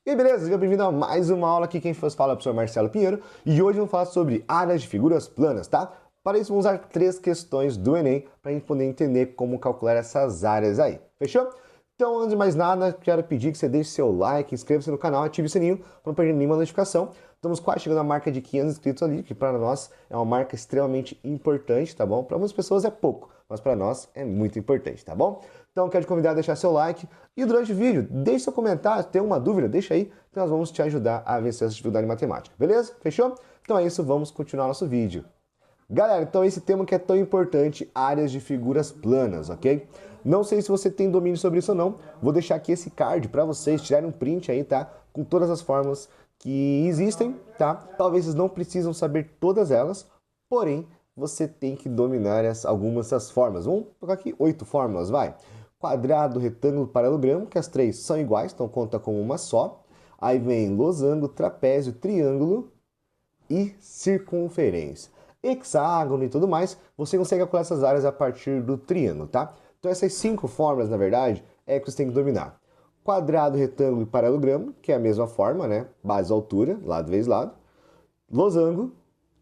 E aí, beleza? Seja bem-vindo a mais uma aula aqui. Quem fala é o professor Marcelo Pinheiro e hoje vamos falar sobre áreas de figuras planas, tá? Para isso, vamos usar 3 questões do Enem para a gente poder entender como calcular essas áreas aí. Fechou? Então, antes de mais nada, quero pedir que você deixe seu like, inscreva-se no canal, ative o sininho para não perder nenhuma notificação. Estamos quase chegando à marca de 500 inscritos ali, que para nós é uma marca extremamente importante, tá bom? Para algumas pessoas é pouco, mas para nós é muito importante, tá bom? Então, quero te convidar a deixar seu like e durante o vídeo, deixe seu comentário, se tem uma dúvida, deixa aí, que nós vamos te ajudar a vencer essa dificuldade em matemática, beleza? Fechou? Então é isso, vamos continuar nosso vídeo. Galera, então esse tema que é tão importante, áreas de figuras planas, ok? Não sei se você tem domínio sobre isso ou não, vou deixar aqui esse card para vocês tirarem um print aí, tá? Com todas as formas que existem, tá? Talvez vocês não precisam saber todas elas, porém, você tem que dominar algumas dessas formas. Vamos colocar aqui 8 fórmulas, vai? Quadrado, retângulo, paralelogramo, que as 3 são iguais, então conta como uma só. Aí vem losango, trapézio, triângulo e circunferência. Hexágono e tudo mais, você consegue calcular essas áreas a partir do triângulo, tá? Então essas 5 fórmulas, na verdade, é que você tem que dominar. Quadrado, retângulo e paralelogramo, que é a mesma forma, né? Base, altura, lado vezes lado. Losango,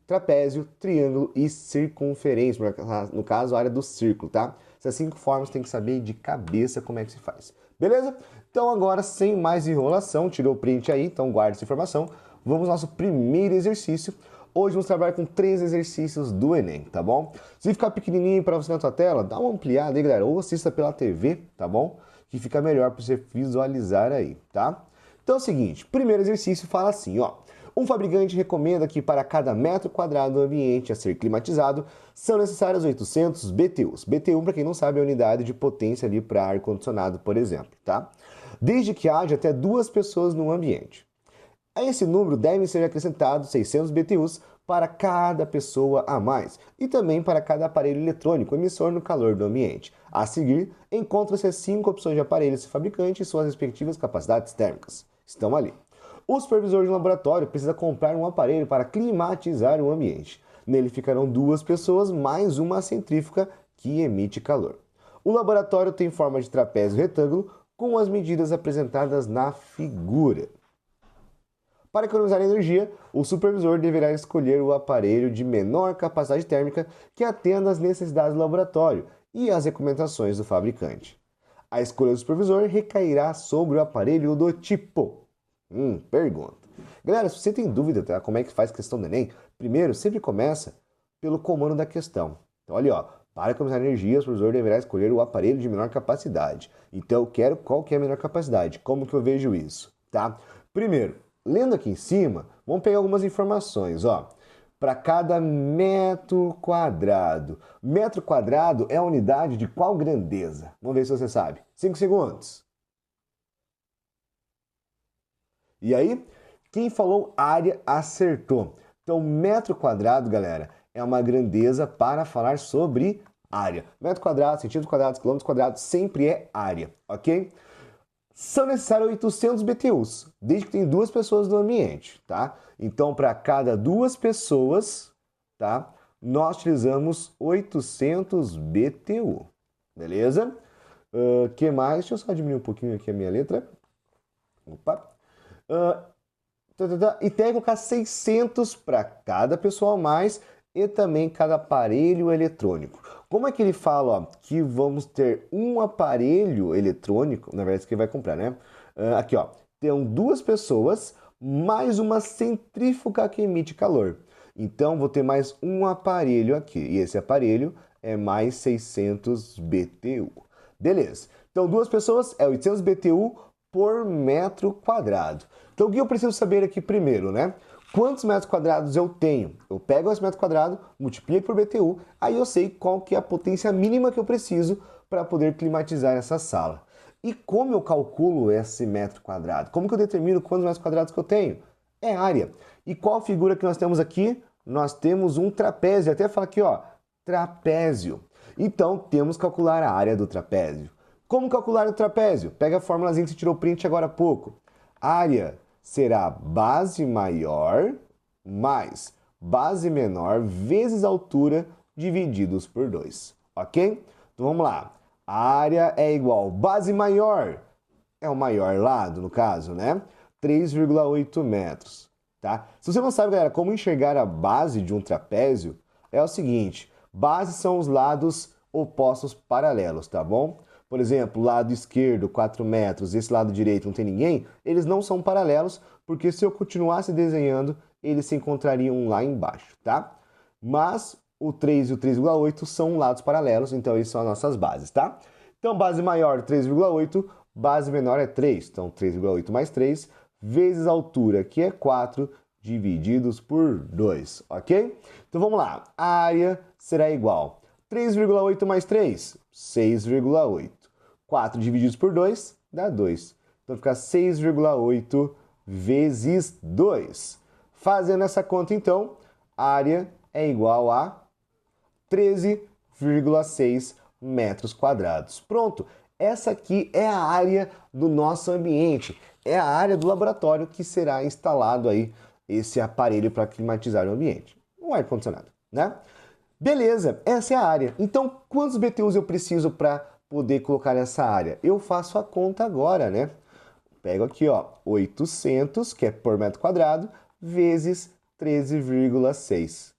trapézio, triângulo e circunferência, no caso a área do círculo, tá? Essas 5 formas tem que saber de cabeça como é que se faz, beleza? Então agora, sem mais enrolação, tirou o print aí, então guarda essa informação. Vamos ao nosso primeiro exercício. Hoje vamos trabalhar com 3 exercícios do Enem, tá bom? Se ficar pequenininho para você na tua tela, dá uma ampliada aí, galera, ou assista pela TV, tá bom? Que fica melhor para você visualizar aí, tá? Então é o seguinte, primeiro exercício fala assim, ó. Um fabricante recomenda que para cada metro quadrado do ambiente a ser climatizado são necessários 800 BTUs. BTU, para quem não sabe, é a unidade de potência ali para ar-condicionado, por exemplo, tá? Desde que haja até 2 pessoas no ambiente. A esse número devem ser acrescentados 600 BTUs para cada pessoa a mais e também para cada aparelho eletrônico emissor no calor do ambiente. A seguir, encontram-se as 5 opções de aparelhos do fabricante e suas respectivas capacidades térmicas. Estão ali. O supervisor de laboratório precisa comprar um aparelho para climatizar o ambiente. Nele ficarão 2 pessoas mais uma centrífuga que emite calor. O laboratório tem forma de trapézio retângulo com as medidas apresentadas na figura. Para economizar energia, o supervisor deverá escolher o aparelho de menor capacidade térmica que atenda às necessidades do laboratório e às recomendações do fabricante. A escolha do supervisor recairá sobre o aparelho do tipo. Pergunta. Galera, se você tem dúvida, tá, como é que faz questão do Enem, primeiro, sempre começa pelo comando da questão. Então, olha, ó, para economizar energia, o supervisor deverá escolher o aparelho de menor capacidade. Então, eu quero qual que é a menor capacidade. Como que eu vejo isso, tá? Primeiro, lendo aqui em cima, vamos pegar algumas informações, ó. Para cada metro quadrado. Metro quadrado é a unidade de qual grandeza? Vamos ver se você sabe. 5 segundos. E aí, quem falou área acertou. Então, metro quadrado, galera, é uma grandeza para falar sobre área. Metro quadrado, centímetros quadrados, quilômetros quadrados, sempre é área, ok? São necessários 800 BTUs, desde que tem 2 pessoas no ambiente, tá? Então, para cada 2 pessoas, tá? Nós utilizamos 800 BTU, beleza? Que mais? Deixa eu só diminuir um pouquinho aqui a minha letra. Opa! E tem que colocar 600 para cada pessoa a mais e também cada aparelho eletrônico. Como é que ele fala, ó, que vamos ter um aparelho eletrônico, na verdade, que vai comprar, né? Aqui, ó, tem 2 pessoas mais uma centrífuga que emite calor. Então, vou ter mais um aparelho aqui, e esse aparelho é mais 600 BTU. Beleza. Então, 2 pessoas é 800 BTU por metro quadrado. Então, o que eu preciso saber aqui primeiro, né? Quantos metros quadrados eu tenho? Eu pego esse metro quadrado, multiplico por BTU, aí eu sei qual que é a potência mínima que eu preciso para poder climatizar essa sala. E como eu calculo esse metro quadrado? Como que eu determino quantos metros quadrados que eu tenho? É área. E qual figura que nós temos aqui? Nós temos um trapézio. Até fala aqui, ó, trapézio. Então, temos que calcular a área do trapézio. Como calcular o trapézio? Pega a formulazinha que você tirou o print agora há pouco. Área será base maior mais base menor vezes altura divididos por 2, ok? Então vamos lá. A área é igual base maior, é o maior lado no caso, né? 3,8 metros, tá? Se você não sabe, galera, como enxergar a base de um trapézio, é o seguinte, bases são os lados opostos paralelos, tá bom? Por exemplo, lado esquerdo, 4 metros, esse lado direito não tem ninguém, eles não são paralelos, porque se eu continuasse desenhando, eles se encontrariam lá embaixo, tá? Mas o 3 e o 3,8 são lados paralelos, então eles são as nossas bases, tá? Então, base maior, 3,8, base menor é 3. Então, 3,8 mais 3, vezes a altura, que é 4, divididos por 2, ok? Então, vamos lá. A área será igual 3,8 mais 3, 6,8. 4 divididos por 2, dá 2. Então, fica 6,8 vezes 2. Fazendo essa conta, então, a área é igual a 13,6 metros quadrados. Pronto, essa aqui é a área do nosso ambiente, é a área do laboratório que será instalado aí esse aparelho para climatizar o ambiente, um ar-condicionado, né? Beleza, essa é a área. Então, quantos BTUs eu preciso para poder colocar nessa área? Eu faço a conta agora, né? Pego aqui, ó, 800, que é por metro quadrado, vezes 13,6.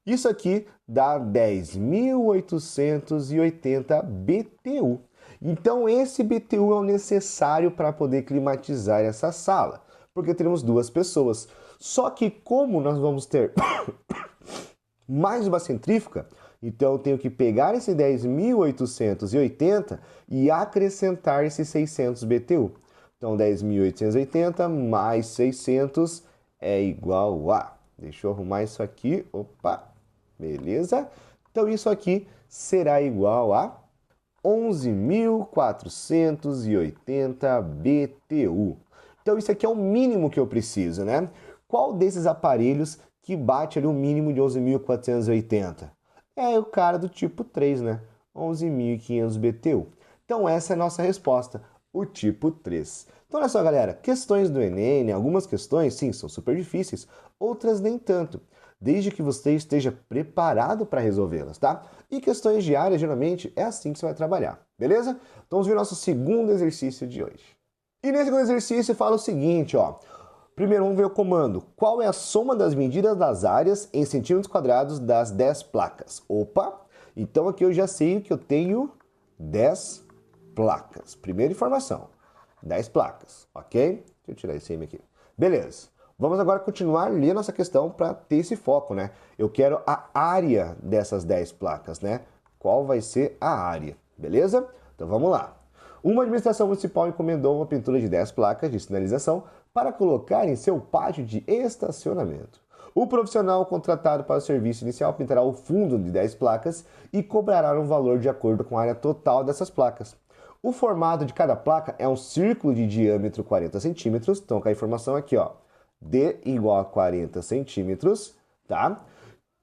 Isso aqui dá 10.880 BTU. Então, esse BTU é o necessário para poder climatizar essa sala, porque teremos duas pessoas. Só que como nós vamos ter mais uma centrífuga, então eu tenho que pegar esse 10.880 e acrescentar esses 600 BTU. Então, 10.880 mais 600 é igual a... Deixa eu arrumar isso aqui. Opa! Beleza? Então, isso aqui será igual a 11.480 BTU. Então, isso aqui é o mínimo que eu preciso, né? Qual desses aparelhos que bate ali o mínimo de 11.480? É o cara do tipo 3, né? 11.500 BTU. Então, essa é a nossa resposta, o tipo 3. Então, olha só, galera, questões do Enem, né? Algumas questões, sim, são super difíceis, outras nem tanto, desde que você esteja preparado para resolvê-las, tá? E questões de área, geralmente, é assim que você vai trabalhar, beleza? Então, vamos ver o nosso segundo exercício de hoje. E nesse segundo exercício, fala o seguinte, ó. Primeiro, vamos ver o comando. Qual é a soma das medidas das áreas em centímetros quadrados das 10 placas? Opa! Então, aqui eu já sei que eu tenho 10 placas. Primeira informação. 10 placas, ok? Deixa eu tirar esse M aqui. Beleza. Vamos agora continuar lendo nossa questão para ter esse foco, né? Eu quero a área dessas 10 placas, né? Qual vai ser a área, beleza? Então vamos lá. Uma administração municipal encomendou uma pintura de 10 placas de sinalização para colocar em seu pátio de estacionamento. O profissional contratado para o serviço inicial pintará o fundo de 10 placas e cobrará um valor de acordo com a área total dessas placas. O formato de cada placa é um círculo de diâmetro 40 centímetros, então com a informação aqui, ó, D igual a 40 centímetros, tá?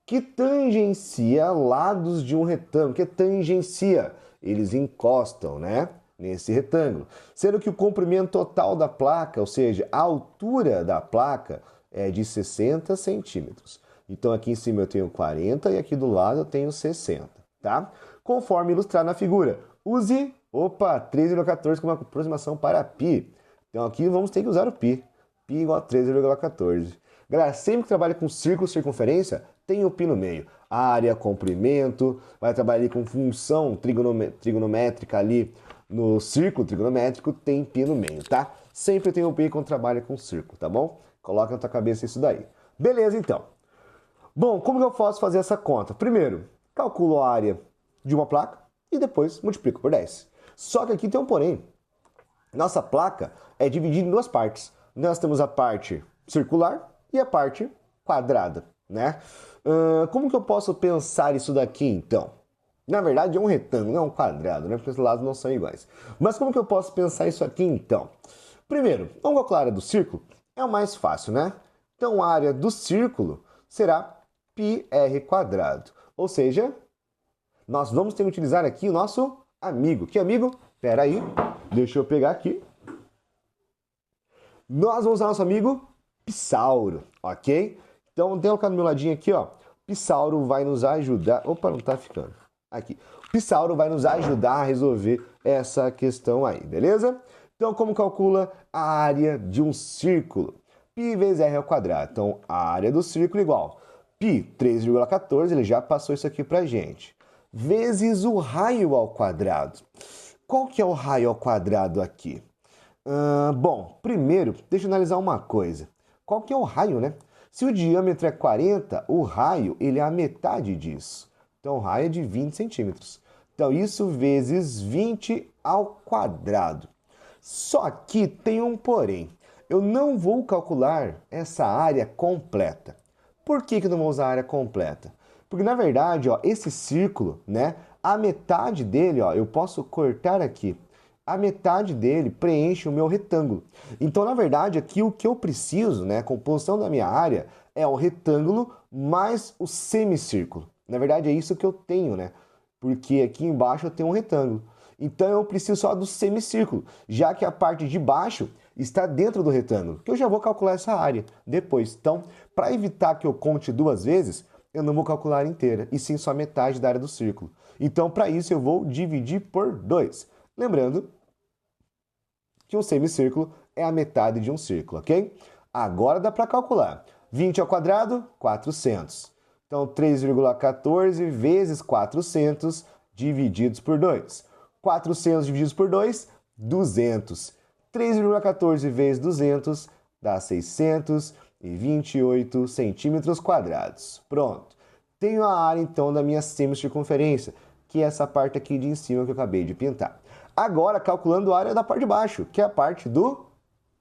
Que tangencia lados de um retângulo, que tangencia, eles encostam, né? Nesse retângulo, sendo que o comprimento total da placa, ou seja, a altura da placa é de 60 centímetros. Então aqui em cima eu tenho 40 e aqui do lado eu tenho 60, tá? Conforme ilustrado na figura, use, 13,14 como aproximação para π. Então aqui vamos ter que usar o π. π igual a 13,14. Galera, sempre que trabalha com círculo, circunferência, tem o π no meio. Área, comprimento, vai trabalhar ali com função trigonométrica ali no círculo trigonométrico, tem π no meio, tá? Sempre tem o π quando trabalha com círculo, tá bom? Coloca na tua cabeça isso daí. Beleza, então. Bom, como que eu posso fazer essa conta? Primeiro, calculo a área de uma placa e depois multiplico por 10. Só que aqui tem um porém. Nossa placa é dividida em duas partes. Nós temos a parte circular e a parte quadrada, né? Como que eu posso pensar isso daqui, então? Na verdade, é um retângulo, não é um quadrado, né? Porque os lados não são iguais. Mas como que eu posso pensar isso aqui, então? Primeiro, vamos calcular a área do círculo? É o mais fácil, né? Então, a área do círculo será πr quadrado. Ou seja, nós vamos ter que utilizar aqui o nosso amigo. Que amigo? Pera aí, deixa eu pegar aqui. Nós vamos usar nosso amigo Psauro, ok? Então, vou colocar no meu ladinho aqui, ó. Psauro vai nos ajudar... Opa, não tá ficando. Aqui. Psauro vai nos ajudar a resolver essa questão aí, beleza? Então, como calcula a área de um círculo? Π vezes r ao quadrado. Então, a área do círculo é igual π 3,14, ele já passou isso aqui pra gente, vezes o raio ao quadrado. Qual que é o raio ao quadrado aqui? Bom, primeiro, deixa eu analisar uma coisa. Qual que é o raio, né? Se o diâmetro é 40, o raio ele é a metade disso. Então, o raio é de 20 centímetros. Então, isso vezes 20 ao quadrado. Só que tem um porém. Eu não vou calcular essa área completa. Por que eu não vou usar a área completa? Porque, na verdade, ó, esse círculo, né? A metade dele, ó, eu posso cortar aqui. A metade dele preenche o meu retângulo. Então, na verdade, aqui o que eu preciso, né, a composição da minha área, é o retângulo mais o semicírculo. Na verdade, é isso que eu tenho, né? Porque aqui embaixo eu tenho um retângulo. Então, eu preciso só do semicírculo, já que a parte de baixo está dentro do retângulo, que eu já vou calcular essa área depois. Então, para evitar que eu conte duas vezes, eu não vou calcular inteira, e sim só metade da área do círculo. Então, para isso, eu vou dividir por 2. Lembrando que um semicírculo é a metade de um círculo, ok? Agora dá para calcular. 20 ao quadrado, 400. Então, 3,14 vezes 400 divididos por 2. 400 divididos por 2, 200. 3,14 vezes 200 dá 628 centímetros quadrados. Pronto. Tenho a área, então, da minha semicircunferência, que é essa parte aqui de cima que eu acabei de pintar. Agora, calculando a área da parte de baixo, que é a parte do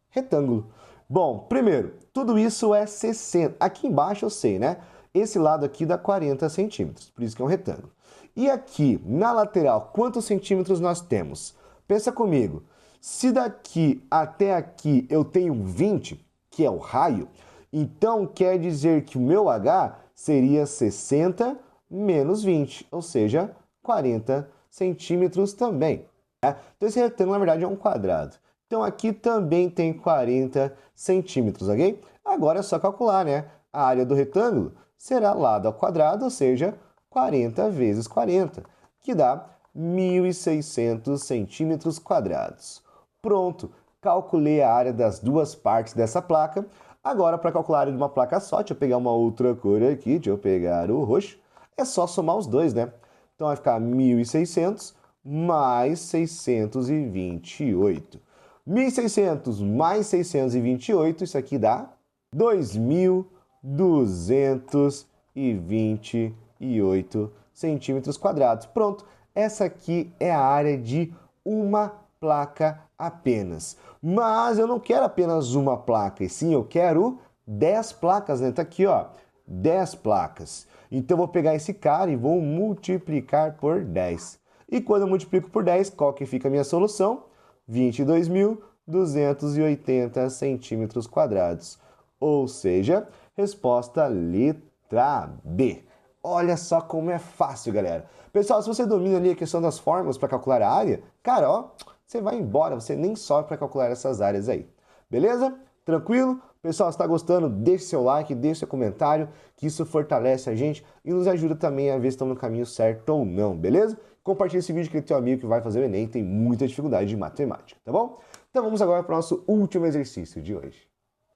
retângulo. Bom, primeiro, tudo isso é 60. Aqui embaixo eu sei, né? Esse lado aqui dá 40 centímetros, por isso que é um retângulo. E aqui, na lateral, quantos centímetros nós temos? Pensa comigo. Se daqui até aqui eu tenho 20, que é o raio, então quer dizer que o meu H seria 60 menos 20, ou seja, 40 centímetros também. Então esse retângulo, na verdade, é um quadrado. Então aqui também tem 40 centímetros, ok? Agora é só calcular, né? A área do retângulo será lado ao quadrado, ou seja, 40 vezes 40, que dá 1.600 centímetros quadrados. Pronto, calculei a área das duas partes dessa placa. Agora, para calcular a área de uma placa só, deixa eu pegar uma outra cor aqui, deixa eu pegar o roxo. É só somar os dois, né? Então vai ficar 1.600 mais 628. 1.600 mais 628, isso aqui dá 2.228 centímetros quadrados. Pronto, essa aqui é a área de uma placa apenas. Mas eu não quero apenas uma placa, e sim eu quero 10 placas, né? Tá aqui, ó, 10 placas. Então eu vou pegar esse cara e vou multiplicar por 10. E quando eu multiplico por 10, qual que fica a minha solução? 22.280 centímetros quadrados. Ou seja, resposta letra B. Olha só como é fácil, galera. Pessoal, se você domina ali a questão das fórmulas para calcular a área, cara, ó, você vai embora, você nem sofre para calcular essas áreas aí. Beleza? Tranquilo? Pessoal, se está gostando, deixe seu like, deixe seu comentário, que isso fortalece a gente e nos ajuda também a ver se estamos no caminho certo ou não, beleza? Compartilhe esse vídeo com aquele teu amigo que vai fazer o Enem, tem muita dificuldade de matemática, tá bom? Então vamos agora para o nosso último exercício de hoje.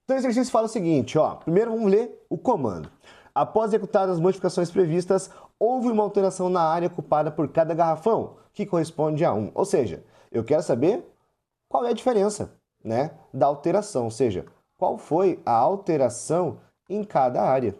Então o exercício fala o seguinte, ó, primeiro vamos ler o comando. Após executadas as modificações previstas, houve uma alteração na área ocupada por cada garrafão, que corresponde a 1. Ou seja, eu quero saber qual é a diferença, né, da alteração, ou seja, qual foi a alteração em cada área.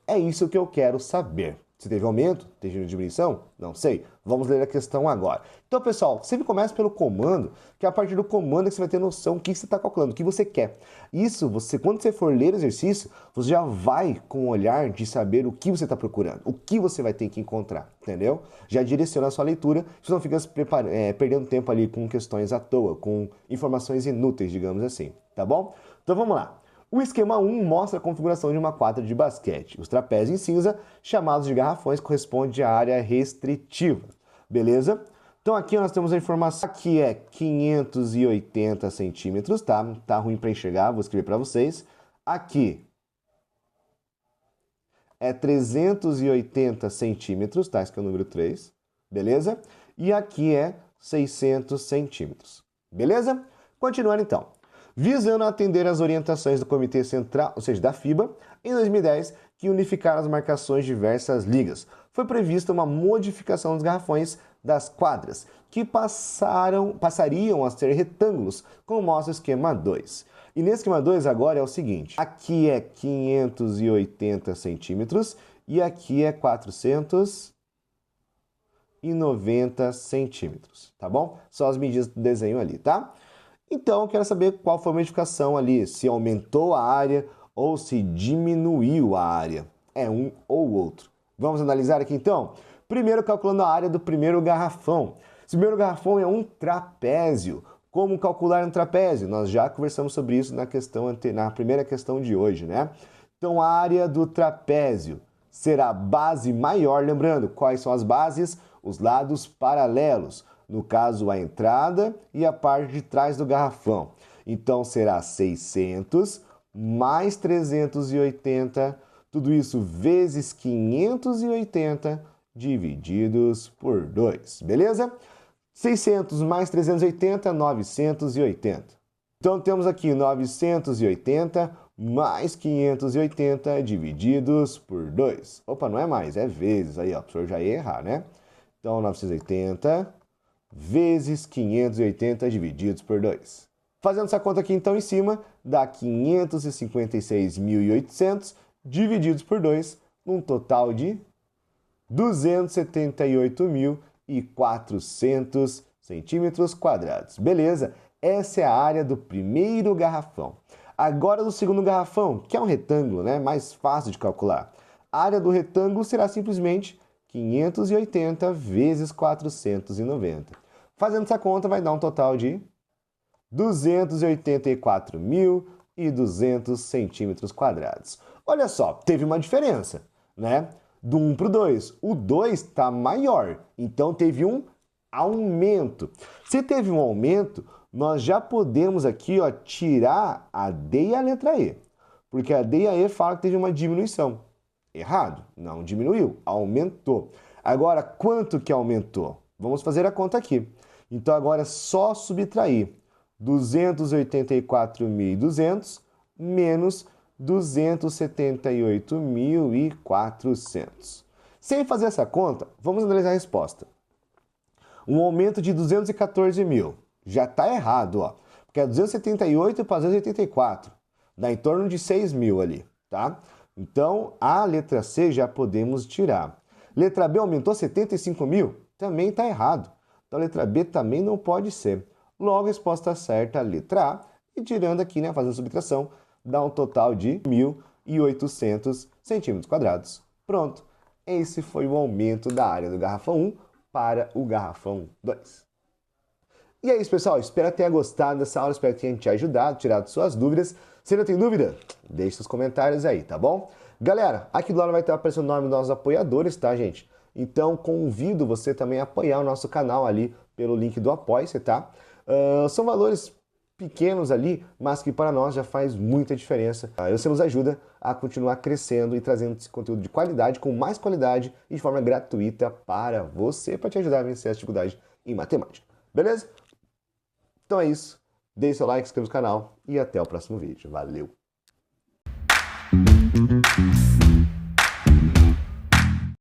É isso que eu quero saber. Se teve aumento, teve diminuição? Não sei. Vamos ler a questão agora. Então, pessoal, sempre começa pelo comando, que é a partir do comando que você vai ter noção do que você está calculando, o que você quer. Isso, quando você for ler o exercício, você já vai com o olhar de saber o que você está procurando, o que você vai ter que encontrar, entendeu? Já direciona a sua leitura, você não fica perdendo tempo ali com questões à toa, com informações inúteis, digamos assim, tá bom? Então, vamos lá. O esquema 1 mostra a configuração de uma quadra de basquete. Os trapézios em cinza, chamados de garrafões, correspondem à área restritiva. Beleza? Então aqui nós temos a informação que é 580 centímetros, tá? Tá ruim para enxergar, vou escrever para vocês. Aqui é 380 centímetros, tá? Esse aqui é o número 3, beleza? E aqui é 600 centímetros. Beleza? Continuando então. Visando atender às orientações do Comitê Central, ou seja, da FIBA, em 2010, que unificaram as marcações de diversas ligas, foi prevista uma modificação dos garrafões das quadras, que passariam a ser retângulos, como mostra o esquema 2. E nesse esquema 2 agora é o seguinte, aqui é 580 centímetros e aqui é 490 centímetros, tá bom? São as medidas do desenho ali, tá? Então, eu quero saber qual foi a modificação ali, se aumentou a área ou se diminuiu a área. É um ou outro. Vamos analisar aqui então? Primeiro, calculando a área do primeiro garrafão. Esse primeiro garrafão é um trapézio. Como calcular um trapézio? Nós já conversamos sobre isso na primeira questão de hoje, né? Então, a área do trapézio será base maior, lembrando, quais são as bases? Os lados paralelos. No caso, a entrada e a parte de trás do garrafão. Então, será 600 mais 380, tudo isso vezes 580 divididos por 2, beleza? 600 mais 380, 980. Então, temos aqui 980 mais 580 divididos por 2. Opa, não é mais, é vezes. Aí, ó, o professor já ia errar, né? Então, 980 vezes 580 divididos por 2. Fazendo essa conta aqui então em cima, dá 556.800 divididos por 2, num total de 278.400 centímetros quadrados. Beleza? Essa é a área do primeiro garrafão. Agora do segundo garrafão, que é um retângulo, né? Mais fácil de calcular. A área do retângulo será simplesmente 580 vezes 490. Fazendo essa conta vai dar um total de 284.200 centímetros quadrados. Olha só, teve uma diferença, né? Do 1 para o 2. O 2 está maior, então teve um aumento. Se teve um aumento, nós já podemos aqui, ó, tirar a D e a letra E. Porque a D e a E falam que teve uma diminuição. Errado, não diminuiu, aumentou. Agora, quanto que aumentou? Vamos fazer a conta aqui. Então, agora é só subtrair 284.200 menos 278.400. Sem fazer essa conta, vamos analisar a resposta. Um aumento de 214 mil. Já está errado, ó. Porque é 278 para 284. Dá em torno de 6 mil ali, tá? Então, a letra C já podemos tirar. Letra B aumentou 75 mil? Também está errado. Então, a letra B também não pode ser. Logo, a resposta certa, a letra A. E tirando aqui, né, fazendo subtração, dá um total de 1.800 centímetros quadrados. Pronto. Esse foi o aumento da área do garrafão 1 para o garrafão 2. E é isso, pessoal. Espero que tenha gostado dessa aula, espero que tenha te ajudado, tirado suas dúvidas. Se não tem dúvida, deixe seus comentários aí, tá bom? Galera, aqui do lado vai estar aparecendo o nome dos nossos apoiadores, tá, gente? Então, convido você também a apoiar o nosso canal ali pelo link do Apoia-se, tá? São valores pequenos ali, mas que para nós já faz muita diferença. Você nos ajuda a continuar crescendo e trazendo esse conteúdo de qualidade, com mais qualidade e de forma gratuita para você, para te ajudar a vencer a dificuldade em matemática. Beleza? Então é isso. Deixe seu like, inscreva no canal e até o próximo vídeo. Valeu!